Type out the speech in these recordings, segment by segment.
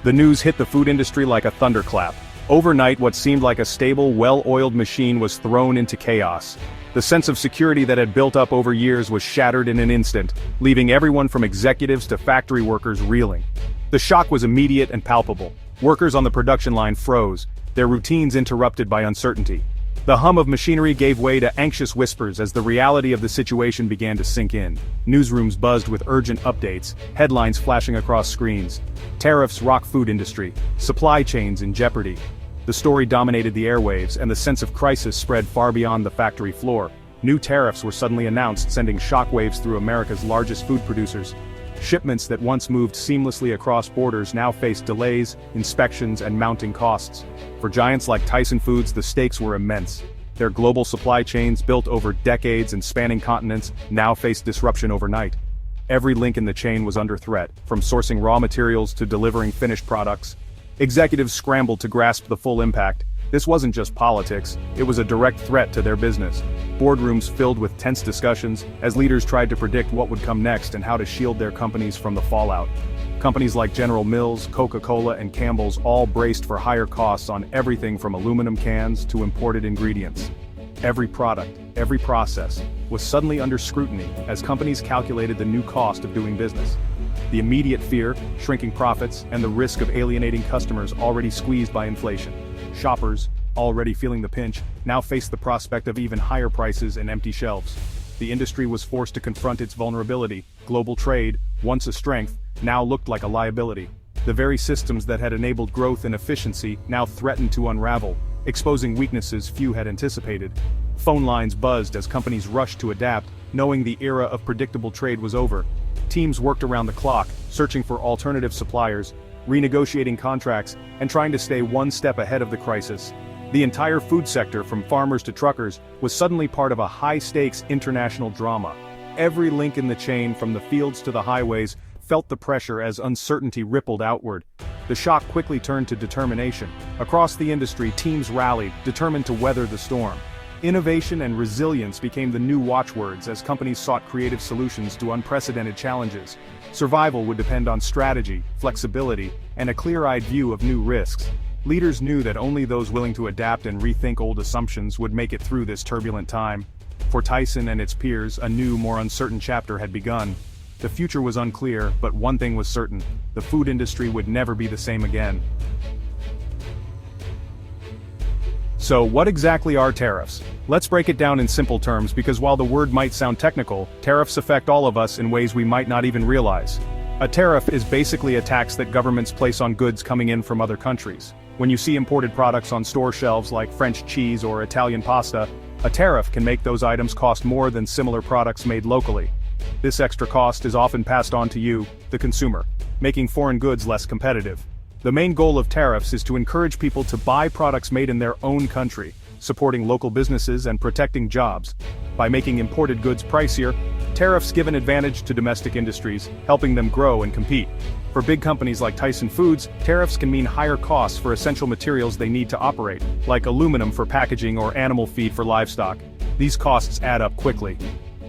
The news hit the food industry like a thunderclap. Overnight, what seemed like a stable, well-oiled machine was thrown into chaos. The sense of security that had built up over years was shattered in an instant, leaving everyone from executives to factory workers reeling. The shock was immediate and palpable. Workers on the production line froze, their routines interrupted by uncertainty. The hum of machinery gave way to anxious whispers as the reality of the situation began to sink in. Newsrooms buzzed with urgent updates, headlines flashing across screens. Tariffs rock food industry, supply chains in jeopardy. The story dominated the airwaves, and the sense of crisis spread far beyond the factory floor. New tariffs were suddenly announced, sending shockwaves through America's largest food producers. Shipments that once moved seamlessly across borders now faced delays, inspections, and mounting costs. For giants like Tyson Foods, the stakes were immense. Their global supply chains, built over decades and spanning continents, now faced disruption overnight. Every link in the chain was under threat, from sourcing raw materials to delivering finished products. Executives scrambled to grasp the full impact. This wasn't just politics, it was a direct threat to their business. Boardrooms filled with tense discussions, as leaders tried to predict what would come next and how to shield their companies from the fallout. Companies like General Mills, Coca-Cola, and Campbell's all braced for higher costs on everything from aluminum cans to imported ingredients. Every product, every process, was suddenly under scrutiny as companies calculated the new cost of doing business. The immediate fear, shrinking profits, and the risk of alienating customers already squeezed by inflation. Shoppers, already feeling the pinch, now faced the prospect of even higher prices and empty shelves. The industry was forced to confront its vulnerability. Global trade, once a strength, now looked like a liability. The very systems that had enabled growth and efficiency now threatened to unravel, exposing weaknesses few had anticipated. Phone lines buzzed as companies rushed to adapt, knowing the era of predictable trade was over. Teams worked around the clock, searching for alternative suppliers, renegotiating contracts, and trying to stay one step ahead of the crisis. The entire food sector, from farmers to truckers, was suddenly part of a high-stakes international drama. Every link in the chain, from the fields to the highways, felt the pressure as uncertainty rippled outward. The shock quickly turned to determination. Across the industry, teams rallied, determined to weather the storm. Innovation and resilience became the new watchwords as companies sought creative solutions to unprecedented challenges. Survival would depend on strategy, flexibility, and a clear-eyed view of new risks. Leaders knew that only those willing to adapt and rethink old assumptions would make it through this turbulent time. For Tyson and its peers, a new, more uncertain chapter had begun. The future was unclear, but one thing was certain: the food industry would never be the same again. So, what exactly are tariffs? Let's break it down in simple terms, because while the word might sound technical, tariffs affect all of us in ways we might not even realize. A tariff is basically a tax that governments place on goods coming in from other countries. When you see imported products on store shelves like French cheese or Italian pasta, a tariff can make those items cost more than similar products made locally. This extra cost is often passed on to you, the consumer, making foreign goods less competitive. The main goal of tariffs is to encourage people to buy products made in their own country, supporting local businesses and protecting jobs. By making imported goods pricier, tariffs give an advantage to domestic industries, helping them grow and compete. For big companies like Tyson Foods, tariffs can mean higher costs for essential materials they need to operate, like aluminum for packaging or animal feed for livestock. These costs add up quickly.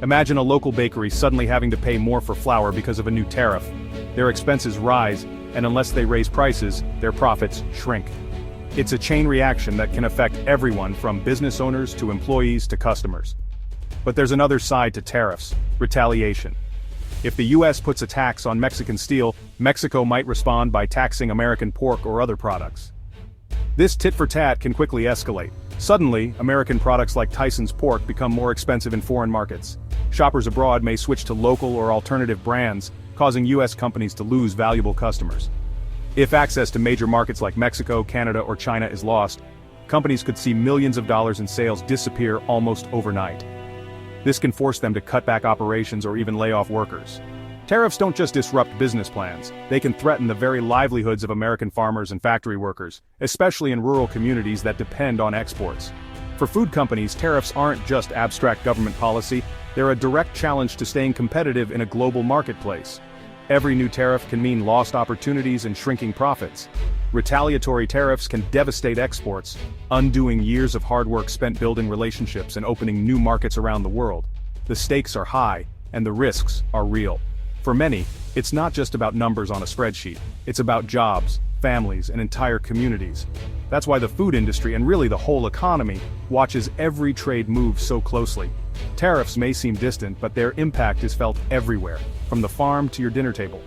Imagine a local bakery suddenly having to pay more for flour because of a new tariff. Their expenses rise, and unless they raise prices, their profits shrink. It's a chain reaction that can affect everyone from business owners to employees to customers. But there's another side to tariffs: retaliation. If the US puts a tax on Mexican steel, Mexico might respond by taxing American pork or other products. This tit-for-tat can quickly escalate. Suddenly, American products like Tyson's pork become more expensive in foreign markets. Shoppers abroad may switch to local or alternative brands, causing US companies to lose valuable customers. If access to major markets like Mexico, Canada, or China is lost, companies could see millions of dollars in sales disappear almost overnight. This can force them to cut back operations or even lay off workers. Tariffs don't just disrupt business plans, they can threaten the very livelihoods of American farmers and factory workers, especially in rural communities that depend on exports. For food companies, tariffs aren't just abstract government policy, they're a direct challenge to staying competitive in a global marketplace. Every new tariff can mean lost opportunities and shrinking profits. Retaliatory tariffs can devastate exports, undoing years of hard work spent building relationships and opening new markets around the world. The stakes are high, and the risks are real. For many, it's not just about numbers on a spreadsheet, it's about jobs, families, and entire communities. That's why the food industry and really the whole economy watches every trade move so closely. Tariffs may seem distant, but their impact is felt everywhere, from the farm to your dinner table.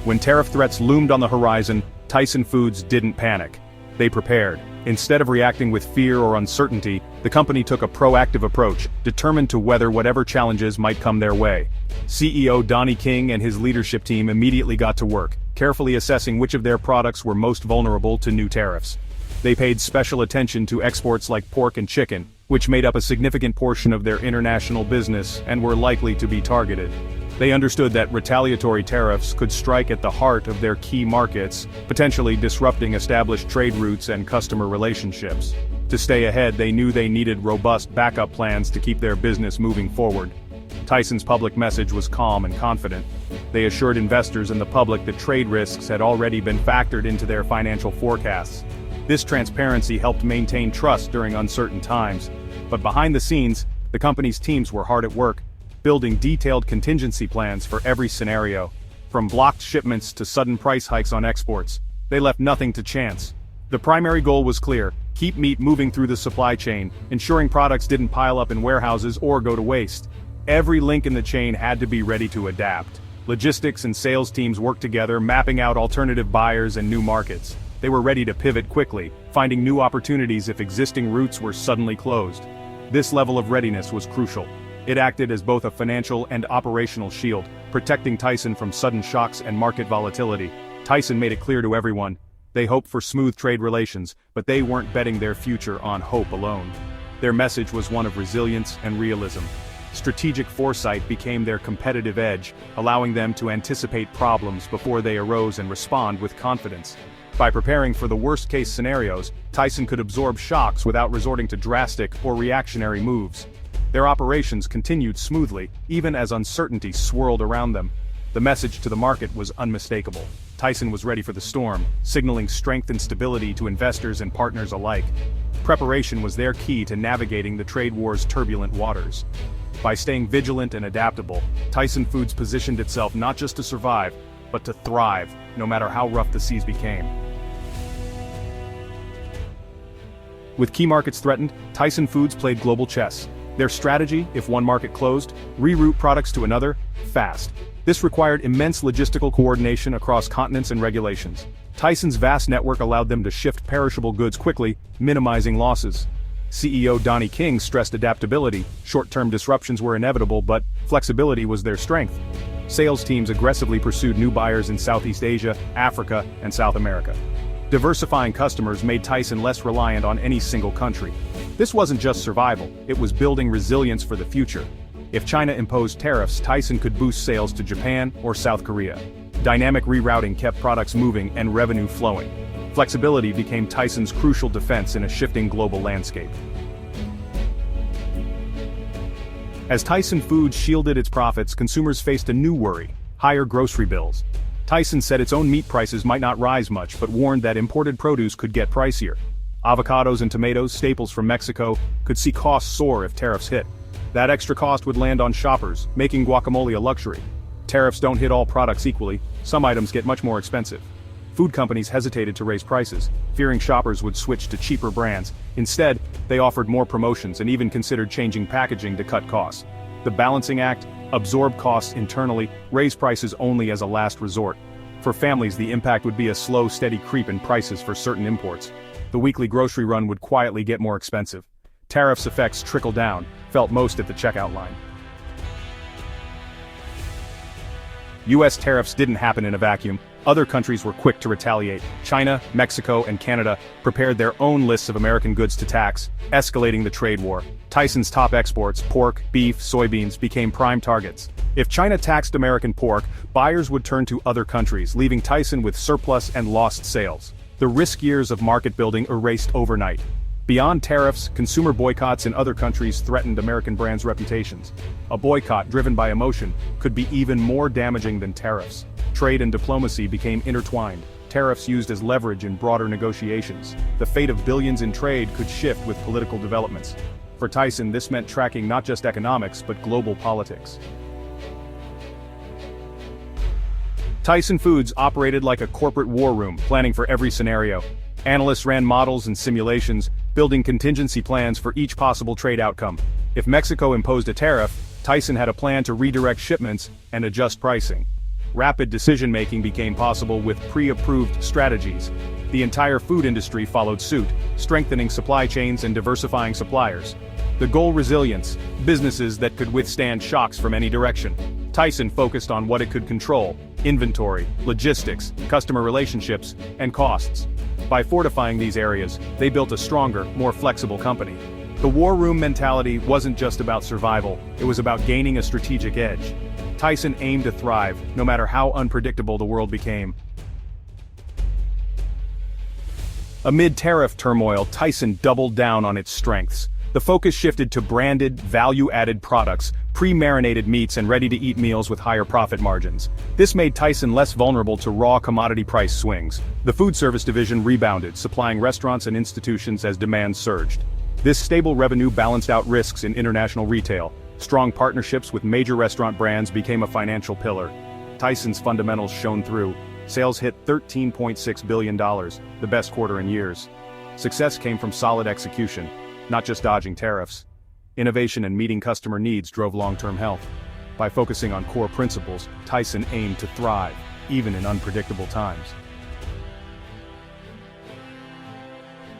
When tariff threats loomed on the horizon, Tyson Foods didn't panic. They prepared. Instead of reacting with fear or uncertainty, the company took a proactive approach, determined to weather whatever challenges might come their way. CEO Donnie King and his leadership team immediately got to work, carefully assessing which of their products were most vulnerable to new tariffs. They paid special attention to exports like pork and chicken, which made up a significant portion of their international business and were likely to be targeted. They understood that retaliatory tariffs could strike at the heart of their key markets, potentially disrupting established trade routes and customer relationships. To stay ahead, they knew they needed robust backup plans to keep their business moving forward. Tyson's public message was calm and confident. They assured investors and the public that trade risks had already been factored into their financial forecasts. This transparency helped maintain trust during uncertain times. But behind the scenes, the company's teams were hard at work, building detailed contingency plans for every scenario. From blocked shipments to sudden price hikes on exports, they left nothing to chance. The primary goal was clear: keep meat moving through the supply chain, ensuring products didn't pile up in warehouses or go to waste. Every link in the chain had to be ready to adapt. Logistics and sales teams worked together, mapping out alternative buyers and new markets. They were ready to pivot quickly, finding new opportunities if existing routes were suddenly closed. This level of readiness was crucial. It acted as both a financial and operational shield, protecting Tyson from sudden shocks and market volatility. Tyson made it clear to everyone: they hoped for smooth trade relations, but they weren't betting their future on hope alone. Their message was one of resilience and realism. Strategic foresight became their competitive edge, allowing them to anticipate problems before they arose and respond with confidence. By preparing for the worst-case scenarios, Tyson could absorb shocks without resorting to drastic or reactionary moves. Their operations continued smoothly, even as uncertainty swirled around them. The message to the market was unmistakable. Tyson was ready for the storm, signaling strength and stability to investors and partners alike. Preparation was their key to navigating the trade war's turbulent waters. By staying vigilant and adaptable, Tyson Foods positioned itself not just to survive, but to thrive, no matter how rough the seas became. With key markets threatened, Tyson Foods played global chess. Their strategy, if one market closed, reroute products to another, fast. This required immense logistical coordination across continents and regulations. Tyson's vast network allowed them to shift perishable goods quickly, minimizing losses. CEO Donnie King stressed adaptability. Short-term disruptions were inevitable, but flexibility was their strength. Sales teams aggressively pursued new buyers in Southeast Asia, Africa, and South America. Diversifying customers made Tyson less reliant on any single country. This wasn't just survival, it was building resilience for the future. If China imposed tariffs, Tyson could boost sales to Japan or South Korea. Dynamic rerouting kept products moving and revenue flowing. Flexibility became Tyson's crucial defense in a shifting global landscape. As Tyson Foods shielded its profits, consumers faced a new worry: higher grocery bills. Tyson said its own meat prices might not rise much, but warned that imported produce could get pricier. Avocados and tomatoes, staples from Mexico, could see costs soar if tariffs hit. That extra cost would land on shoppers, making guacamole a luxury. Tariffs don't hit all products equally. Some items get much more expensive. Food companies hesitated to raise prices, fearing shoppers would switch to cheaper brands. Instead, they offered more promotions and even considered changing packaging to cut costs. The balancing act: absorb costs internally, raise prices only as a last resort. For families, the impact would be a slow, steady creep in prices for certain imports. The weekly grocery run would quietly get more expensive. Tariffs' effects trickle down, felt most at the checkout line. US tariffs didn't happen in a vacuum. Other countries were quick to retaliate. China, Mexico, and Canada prepared their own lists of American goods to tax, escalating the trade war. Tyson's top exports, pork, beef, soybeans, became prime targets. If China taxed American pork, buyers would turn to other countries, leaving Tyson with surplus and lost sales. The risk years of market building erased overnight. Beyond tariffs, consumer boycotts in other countries threatened American brands' reputations. A boycott driven by emotion could be even more damaging than tariffs. Trade and diplomacy became intertwined, tariffs used as leverage in broader negotiations. The fate of billions in trade could shift with political developments. For Tyson, this meant tracking not just economics but global politics. Tyson Foods operated like a corporate war room, planning for every scenario. Analysts ran models and simulations, building contingency plans for each possible trade outcome. If Mexico imposed a tariff, Tyson had a plan to redirect shipments and adjust pricing. Rapid decision-making became possible with pre-approved strategies. The entire food industry followed suit, strengthening supply chains and diversifying suppliers. The goal: resilience, businesses that could withstand shocks from any direction. Tyson focused on what it could control: inventory, logistics, customer relationships, and costs. By fortifying these areas, they built a stronger, more flexible company. The war room mentality wasn't just about survival, it was about gaining a strategic edge. Tyson aimed to thrive, no matter how unpredictable the world became. Amid tariff turmoil, Tyson doubled down on its strengths. The focus shifted to branded, value-added products, pre-marinated meats and ready-to-eat meals with higher profit margins. This made Tyson less vulnerable to raw commodity price swings. The food service division rebounded, supplying restaurants and institutions as demand surged. This stable revenue balanced out risks in international retail. Strong partnerships with major restaurant brands became a financial pillar. Tyson's fundamentals shone through. Sales hit $13.6 billion, the best quarter in years. Success came from solid execution, not just dodging tariffs. Innovation and meeting customer needs drove long-term health. By focusing on core principles, Tyson aimed to thrive, even in unpredictable times.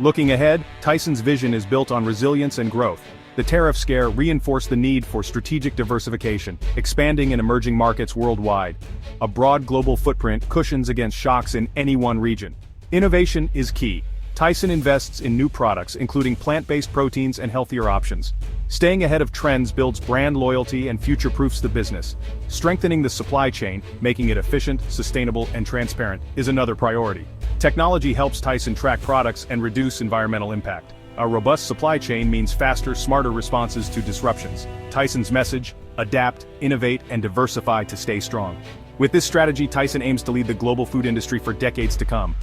Looking ahead, Tyson's vision is built on resilience and growth. The tariff scare reinforced the need for strategic diversification, expanding in emerging markets worldwide. A broad global footprint cushions against shocks in any one region. Innovation is key. Tyson invests in new products, including plant-based proteins and healthier options. Staying ahead of trends builds brand loyalty and future-proofs the business. Strengthening the supply chain, making it efficient, sustainable, and transparent, is another priority. Technology helps Tyson track products and reduce environmental impact. A robust supply chain means faster, smarter responses to disruptions. Tyson's message: adapt, innovate, and diversify to stay strong. With this strategy, Tyson aims to lead the global food industry for decades to come.